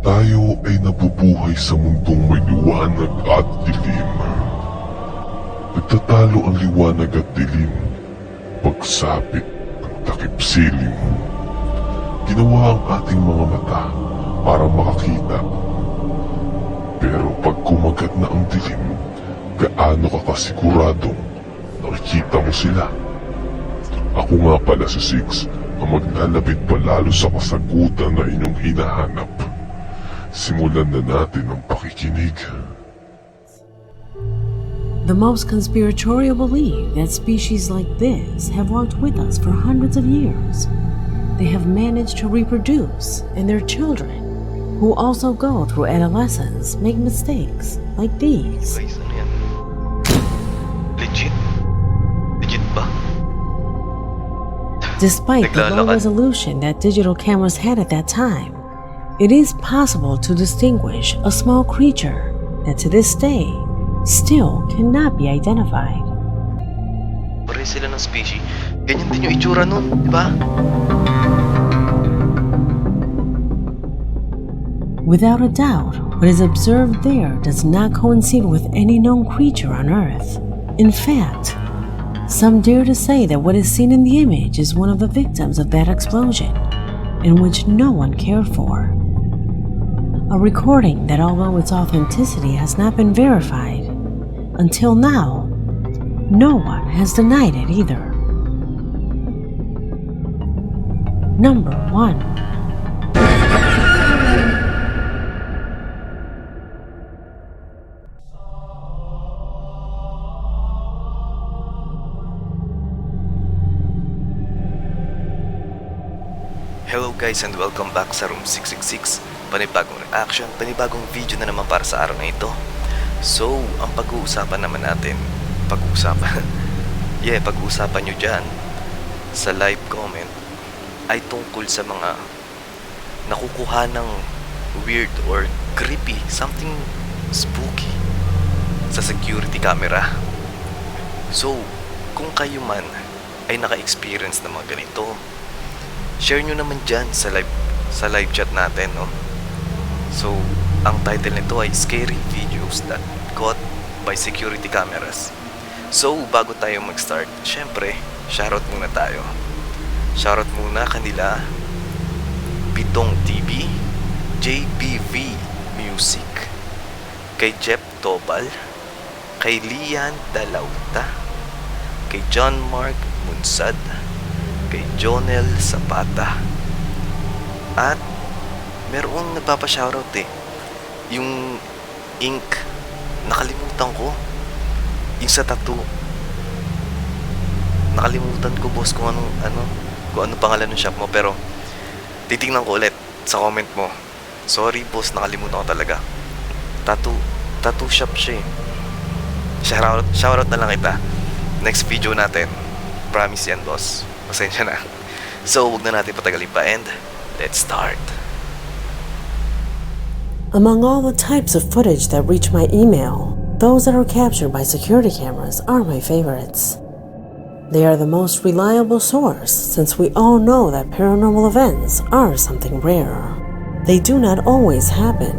Tayo ay nabubuhay sa mundong may liwanag at dilim. Nagtatalo ang liwanag at dilim, pagsapit ng takip silim. Ginawa ang ating mga mata para makakita. Pero pag kumagat na ang dilim, gaano ka kasiguradong nakikita mo sila? Ako nga pala si Six, ang maglalapit palalo sa kasagutan na inyong hinahanap. Simulan na natin ang pakikinig. The most conspiratorial believe that species like this have walked with us for hundreds of years. They have managed to reproduce, and their children, who also go through adolescence, make mistakes like these. Guys, ano yan? Legit? Legit ba? Despite the low resolution that digital cameras had at that time, it is possible to distinguish a small creature that to this day still cannot be identified. Pare sila ng species. Ganyan din yung itsura nun, di ba? Without a doubt, what is observed there does not coincide with any known creature on Earth. In fact, some dare to say that what is seen in the image is one of the victims of that explosion, in which no one cared for. A recording that, although its authenticity has not been verified, until now, no one has denied it either. Number 1. Hello guys and welcome back sa Room 666. Panibagong reaction, panibagong video na naman para sa araw na ito. So, ang pag-uusapan naman natin, pag-uusapan nyo dyan sa live comment ay tungkol sa mga nakukuha ng weird or creepy, something spooky sa security camera. So, kung kayo man ay naka-experience ng mga ganito, share nyo naman dyan sa live chat natin, no? So, ang title nito ay Scary Videos That Caught by Security Cameras. So, bago tayo mag-start, syempre, shoutout muna tayo. Shoutout muna kanila Pitong TV, JBV Music, kay Jeff Tobal, kay Lian Dalauta, kay John Mark Munsad, kay Jonel Zapata, at merong nagpapa-shoutout yung ink, nakalimutan ko yung sa tattoo. Nakalimutan ko boss kung ano pangalan ng shop mo, pero titingnan ko ulit sa comment mo. Sorry boss, nakalimutan ko talaga. Tattoo shop siya eh. Shoutout na lang kita next video natin. Promise yan boss. Pasensya na. So, huwag na natin patagalin pa and let's start. Among all the types of footage that reach my email, those that are captured by security cameras are my favorites. They are the most reliable source since we all know that paranormal events are something rare. They do not always happen.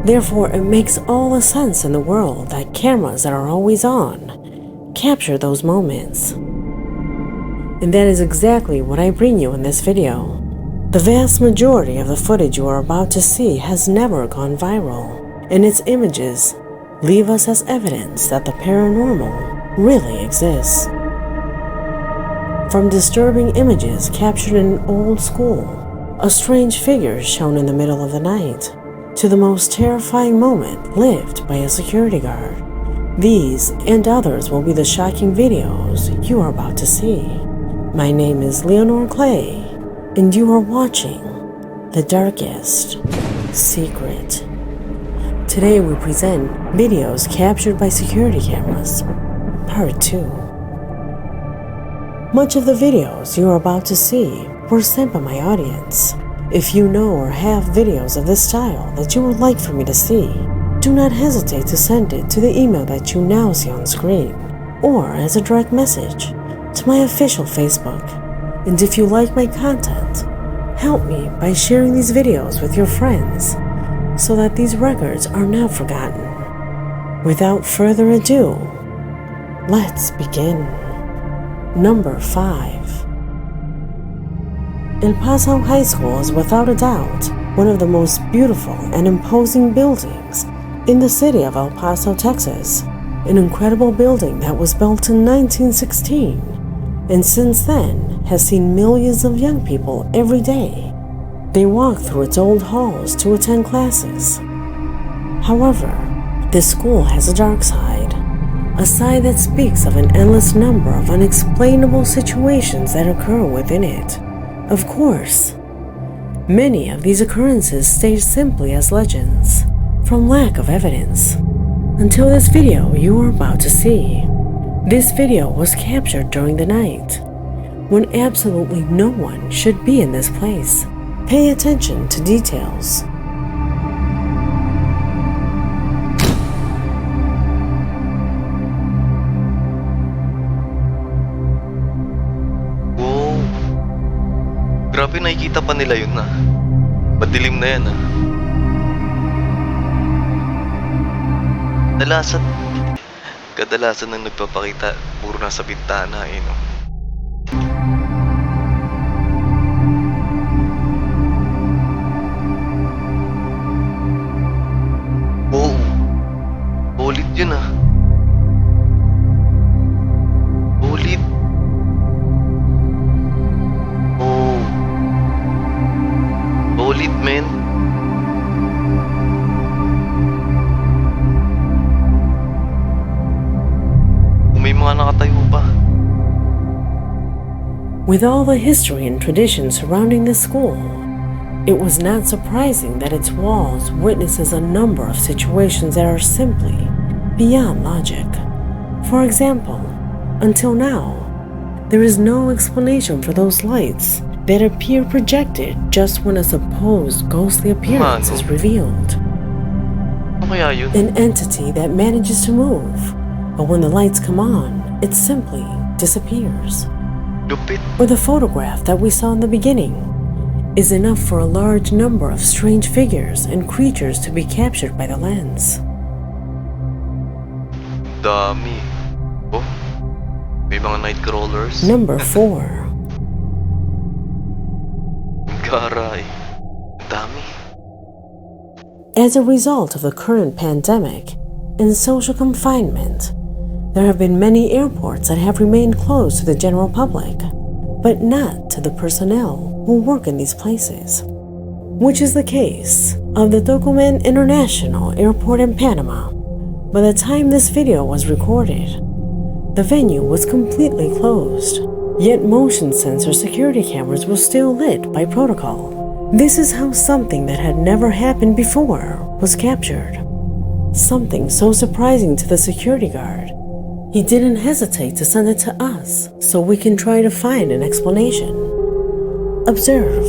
Therefore, it makes all the sense in the world that cameras that are always on capture those moments. And that is exactly what I bring you in this video. The vast majority of the footage you are about to see has never gone viral, and its images leave us as evidence that the paranormal really exists. From disturbing images captured in an old school, a strange figure shown in the middle of the night, to the most terrifying moment lived by a security guard. These and others will be the shocking videos you are about to see. My name is Leonor Clay, and you are watching The Darkest Secret. Today we present videos captured by security cameras, Part 2. Much of the videos you are about to see were sent by my audience. If you know or have videos of this style that you would like for me to see, do not hesitate to send it to the email that you now see on screen, or as a direct message to my official Facebook. And if you like my content, help me by sharing these videos with your friends so that these records are not forgotten. Without further ado, let's begin. Number 5. El Paso High School is without a doubt one of the most beautiful and imposing buildings in the city of El Paso, Texas. An incredible building that was built in 1916 and since then has seen millions of young people every day. They walk through its old halls to attend classes. However, this school has a dark side, a side that speaks of an endless number of unexplainable situations that occur within it. Of course, many of these occurrences stay simply as legends, from lack of evidence, until this video you are about to see. This video was captured during the night, when absolutely no one should be in this place. Pay attention to details. Grabe, nakikita pa nila yun na. Madilim na yan Kadalasan nang nagpapakita, puro nasa bintana no? Oo. Ulit yun Ulit. Ulit, men. May mga nakatayo pa. With all the history and tradition surrounding this school, it was not surprising that its walls witnesses a number of situations that are simply beyond logic. For example, until now, there is no explanation for those lights that appear projected just when a supposed ghostly appearance is revealed. An entity that manages to move, but when the lights come on, it simply disappears. Or the photograph that we saw in the beginning is enough for a large number of strange figures and creatures to be captured by the lens. Dami. Oh, may mga night crawlers. Number 4. Garay. Dami. As a result of the current pandemic and social confinement, there have been many airports that have remained closed to the general public, but not to the personnel who work in these places, which is the case of the Dărc International Airport in Panama. By the time this video was recorded, the venue was completely closed, yet motion sensor security cameras were still lit by protocol. This is how something that had never happened before was captured. Something so surprising to the security guard, he didn't hesitate to send it to us so we can try to find an explanation. Observe.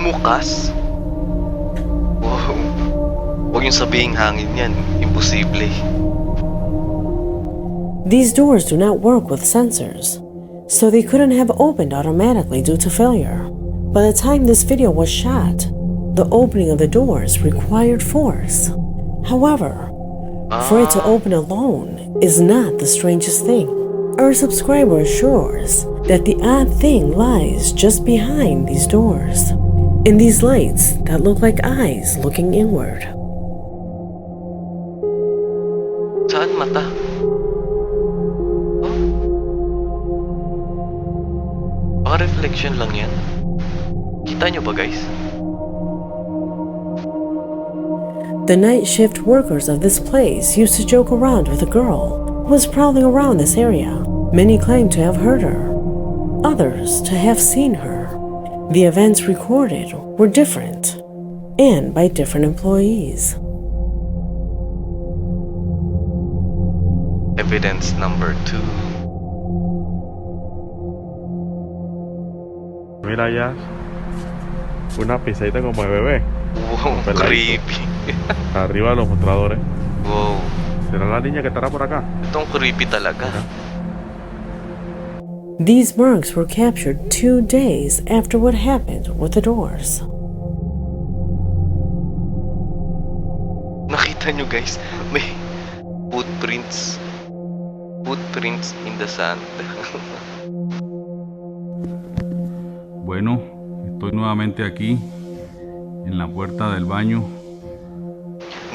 Mukas? Wow. Huwag yung sabihing hangin yan. Imposible. These doors do not work with sensors, so they couldn't have opened automatically due to failure. By the time this video was shot, the opening of the doors required force. However, for it to open alone is not the strangest thing. Our subscriber assures that the odd thing lies just behind these doors, in these lights that look like eyes looking inward. Saan mata? Oh? Baka reflection lang yan. Kita nyo ba, guys? The night shift workers of this place used to joke around with a girl who was prowling around this area. Many claim to have heard her, others to have seen her. The events recorded were different, and by different employees. Evidence number 2. Mira ya. Una pisadita como de bebé. Wow, Peladito. creepy. Arriba de los mostradores. Wow, ¿Será la niña que estará por acá? itong creepy talaga. These marks were captured 2 days after what happened with the doors. Nakita nyo guys, may footprints. Footprints in the sand. Bueno, estoy nuevamente aquí, en la puerta del baño.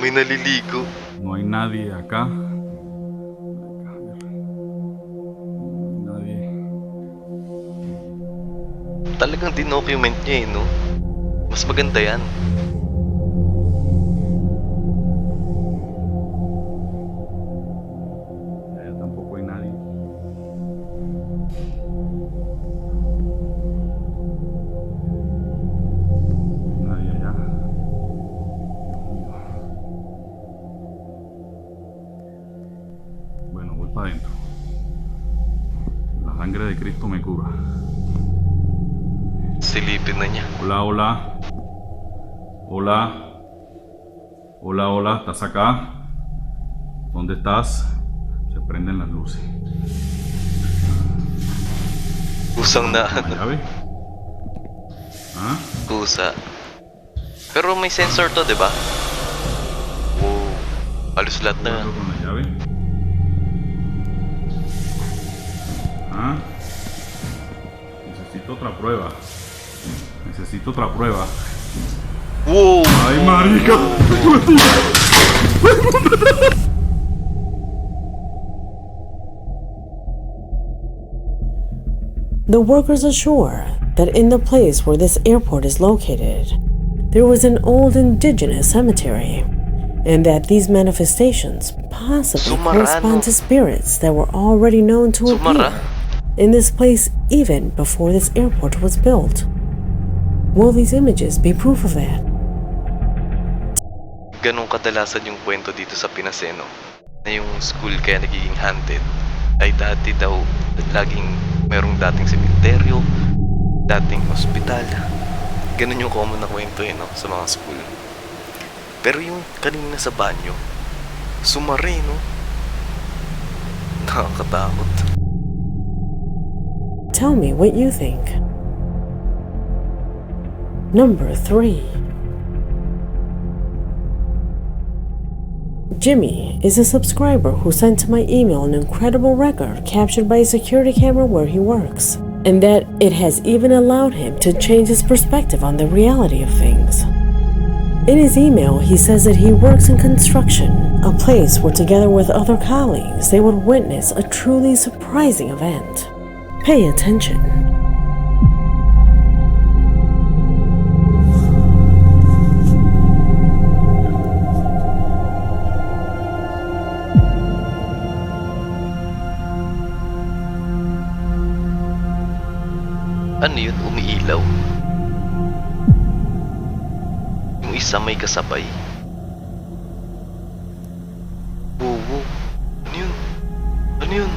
May naliligo. No hay nadie acá. Nadie. Talagang dinocument niya eh, no? Mas maganda yan. Allá tampoco hay nadie. Nadie allá. Bueno, voy para adentro. La sangre de Cristo me cura. Silipin na niya. Hola, hola. Hola. Hola, hola. ¿Estás acá? ¿Dónde estás? Se prenden las luces. Kusang na ¿Con la llave? ¿Ah? kusa. Pero may sensor to, di ba? Wow. Halos lahat na. ¿Puedo con la llave? ¿Ah? Necesito otra prueba. Necesito otra prueba. Wow! ¡Ay, marica! The workers assure that in the place where this airport is located, there was an old indigenous cemetery, and that these manifestations possibly Sumarano. correspond to spirits that were already known to Sumara. appear in this place even before this airport was built. Will these images be proof of that? Ganong kadalasan yung kwento dito sa Pinas, no? Na yung school kaya nagiging haunted ay dati daw laging merong dating sementeryo, dating ospital. Ganun yung common na kwento, no? Sa mga school. Pero yung kanina sa banyo, sumari, no? Nakakatakot. Tell me what you think. Number 3. Jimmy is a subscriber who sent to my email an incredible record captured by a security camera where he works, and that it has even allowed him to change his perspective on the reality of things. In his email, he says that he works in construction, a place where together with other colleagues they would witness a truly surprising event. Pay attention. Ano yun? Umiilaw? Yung isa may kasabay? Oo. Ano yun? Ano yun?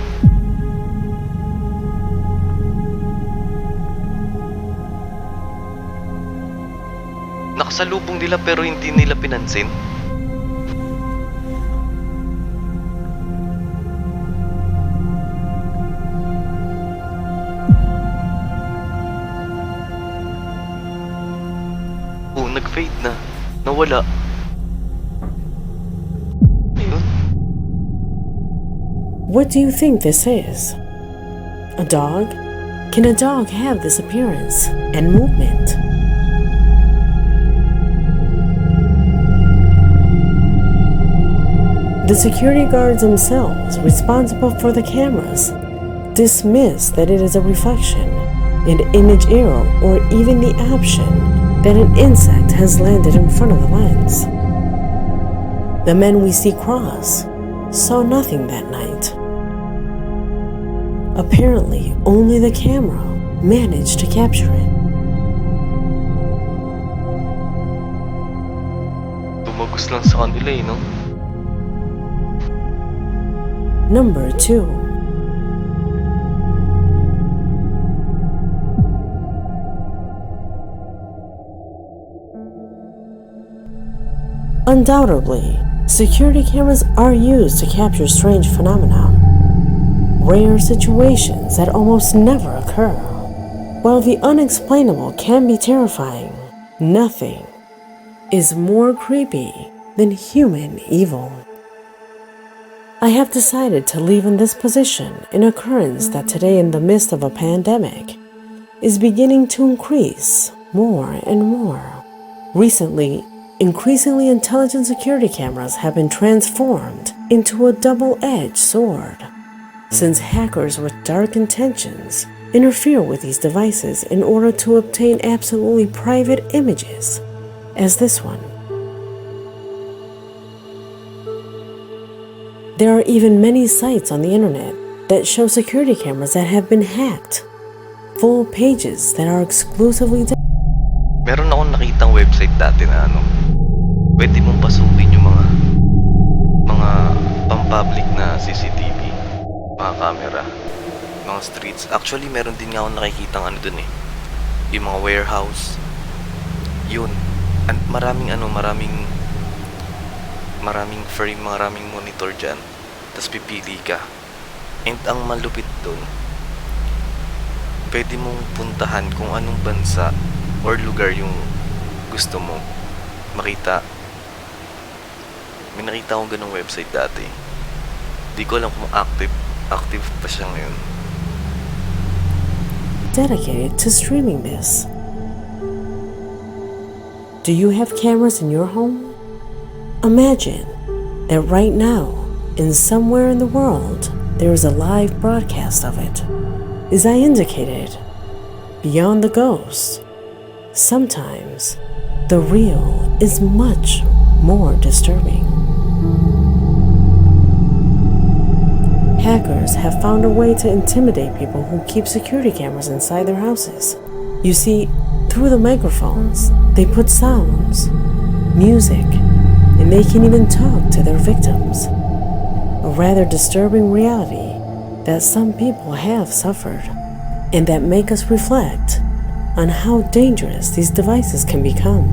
Nakasalubong nila pero hindi nila pinansin? Nag-fade na. Nawala. Ayun. What do you think this is? A dog? Can a dog have this appearance and movement? The security guards themselves, responsible for the cameras, dismiss that it is a reflection, an image error, or even the option that an insect has landed in front of the lens. The men we see cross saw nothing that night. Apparently, only the camera managed to capture it. Tumagos lang sa kanila eh, no? Number 2. Undoubtedly, security cameras are used to capture strange phenomena, rare situations that almost never occur. While the unexplainable can be terrifying, nothing is more creepy than human evil. I have decided to leave in this position an occurrence that today, in the midst of a pandemic, is beginning to increase more and more. Recently, increasingly intelligent security cameras have been transformed into a double-edged sword, since hackers with dark intentions interfere with these devices in order to obtain absolutely private images, as this one. There are even many sites on the internet that show security cameras that have been hacked, full pages that are exclusively Meron akong nakitang website dati na pwede mong pasukin yung mga pang-public na CCTV, mga camera, mga streets. Actually, meron din nga akong nakikitang dun yung mga warehouse. Yun. Maraming frame, maraming monitor dyan. Tapos pipili ka. And ang malupit dun, pwede mong puntahan kung anong bansa or lugar yung gusto mo makita. May nakita akong ganong website dati. Di ko alam kung active pa siya ngayon. Dedicated to streaming this. Do you have cameras in your home? Imagine that right now, in somewhere in the world, there is a live broadcast of it. As I indicated, beyond the ghost, sometimes the real is much more disturbing. Hackers have found a way to intimidate people who keep security cameras inside their houses. You see, through the microphones, they put sounds, music, and they can even talk to their victims. A rather disturbing reality that some people have suffered, and that make us reflect on how dangerous these devices can become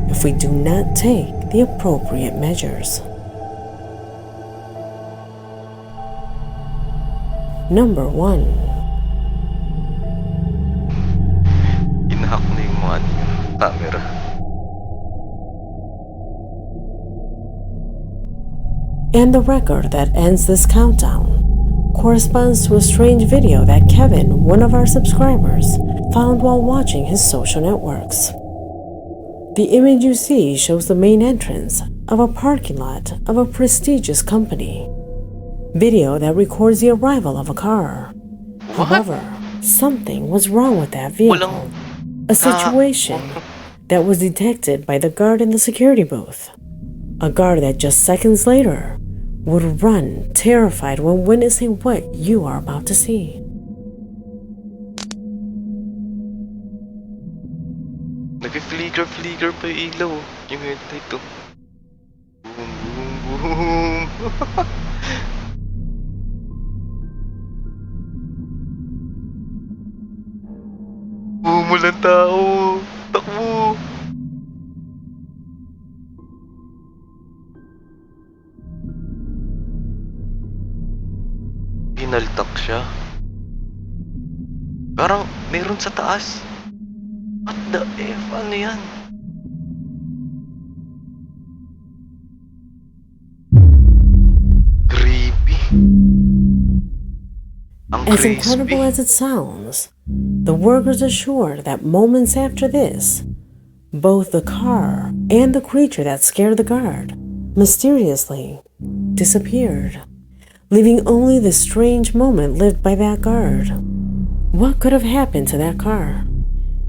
if we do not take the appropriate measures. Number 1. Inahack na yung mga camera. And the record that ends this countdown corresponds to a strange video that Kevin, one of our subscribers, found while watching his social networks. The image you see shows the main entrance of a parking lot of a prestigious company. Video that records the arrival of a car. However, something was wrong with that vehicle. A situation that was detected by the guard in the security booth. A guard that just seconds later would run terrified when witnessing what you are about to see. Nag-flicker pa yung ilaw. Yung headlight to. Boom, boom, boom. Walang tao. Takbo. Hinaltak siya. Parang meron sa taas. What the F? Ano yan? Creepy. As incredible as it sounds, the workers assured that moments after this, both the car and the creature that scared the guard mysteriously disappeared, leaving only the strange moment lived by that guard. What could have happened to that car?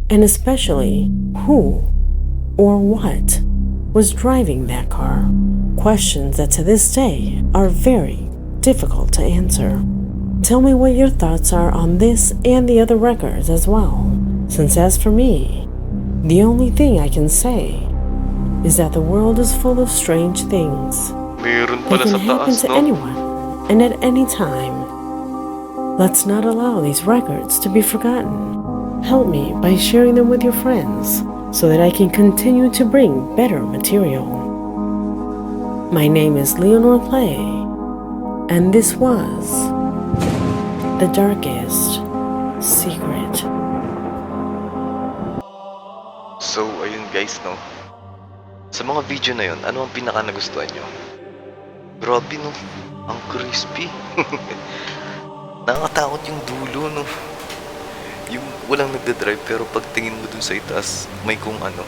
And especially, who or what was driving that car? Questions that to this day are very difficult to answer. Tell me what your thoughts are on this and the other records as well, since as for me, the only thing I can say is that the world is full of strange things. They can happen to anyone and at any time. Let's not allow these records to be forgotten. Help me by sharing them with your friends so that I can continue to bring better material. My name is Leonor Clay, and this was the darkest secret. So, ayun guys, no? Sa mga video na yun, ano ang pinaka nagustuhan nyo? Grabe, no? Ang crispy. Nakakatakot yung dulo, no? Yung walang nagdadrive, pero pagtingin mo dun sa itaas, may kung ano.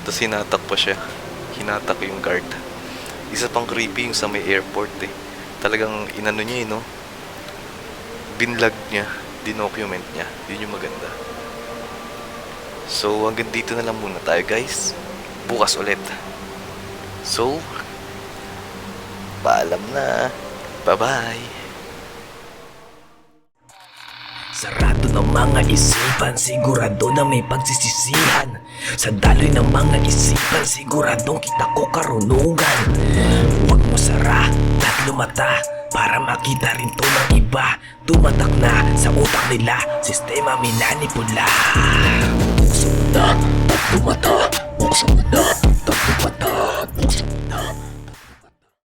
Tapos hinatak pa siya. Hinatak yung guard. Isa pang creepy yung sa may airport, eh. Talagang inano niya, no? Binlag niya. Dinocument niya. Yun yung maganda. So, hanggang dito na lang muna tayo, guys. Bukas ulit. So, paalam na. Bye-bye. Sarado ng mga isipan, sigurado na may pagsisisihan. Sa daloy ng mga isipan, siguradong kita ko karunungan. Huwag mo sara at lumata para makita rin to ng iba. Tumatak na sa utak nila, sistema minanipula. Buksan mo na at lumata, buksan mo na.